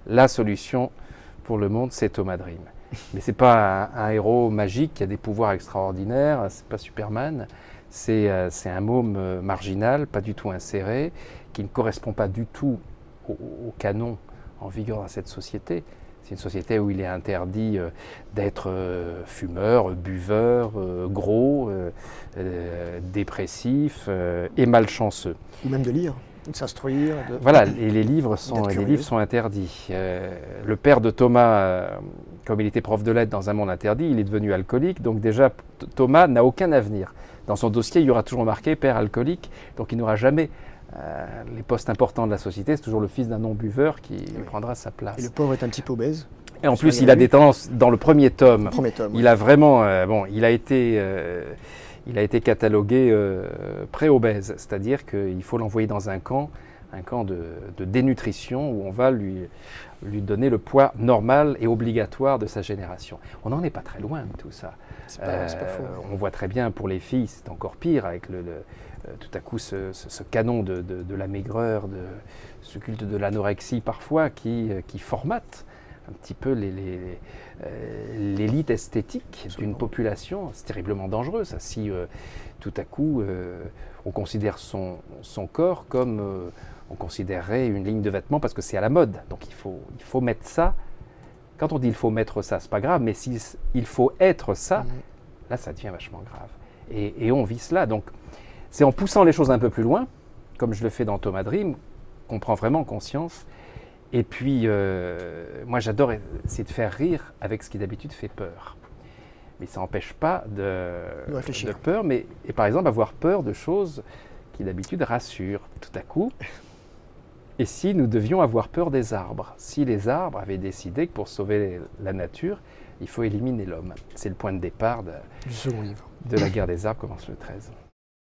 la solution pour le monde, c'est Thomas Dream. Mais ce n'est pas un héros magique qui a des pouvoirs extraordinaires, ce n'est pas Superman, c'est un môme marginal, pas du tout inséré, qui ne correspond pas du tout au canon en vigueur dans cette société. C'est une société où il est interdit d'être fumeur, buveur, gros, dépressif et malchanceux. Ou même de lire, de s'instruire. Voilà, et les livres sont interdits. Le père de Thomas, comme il était prof de lettres dans un monde interdit, il est devenu alcoolique. Donc déjà, Thomas n'a aucun avenir. Dans son dossier, il y aura toujours marqué « père alcoolique », donc il n'aura jamais les postes importants de la société. C'est toujours le fils d'un non-buveur qui prendra sa place. Et le pauvre est un petit peu obèse. Et en plus, il a des tendances, dans le premier tome, il a vraiment, il a été catalogué pré-obèse, c'est-à-dire qu'il faut l'envoyer dans un camp de dénutrition où on va lui donner le poids normal et obligatoire de sa génération. On n'en est pas très loin de tout ça. C'est pas faux. On voit très bien pour les filles, c'est encore pire avec tout à coup ce canon de la maigreur, ce culte de l'anorexie parfois qui formate un petit peu l'élite esthétique d'une population. C'est terriblement dangereux, ça. Si tout à coup on considère son corps comme on considérerait une ligne de vêtements parce que c'est à la mode. Donc il faut mettre ça. Quand on dit il faut mettre ça, c'est pas grave, mais s'il faut être ça, là ça devient vachement grave. Et on vit cela. Donc c'est en poussant les choses un peu plus loin, comme je le fais dans Thomas Dream, qu'on prend vraiment conscience. Et puis, moi j'adore essayer de faire rire avec ce qui d'habitude fait peur. Mais ça n'empêche pas de peur, et par exemple avoir peur de choses qui d'habitude rassurent. Tout à coup, et si nous devions avoir peur des arbres? Si les arbres avaient décidé que pour sauver la nature, il faut éliminer l'homme. C'est le point de départ du second livre. De la guerre des arbres commence le 13.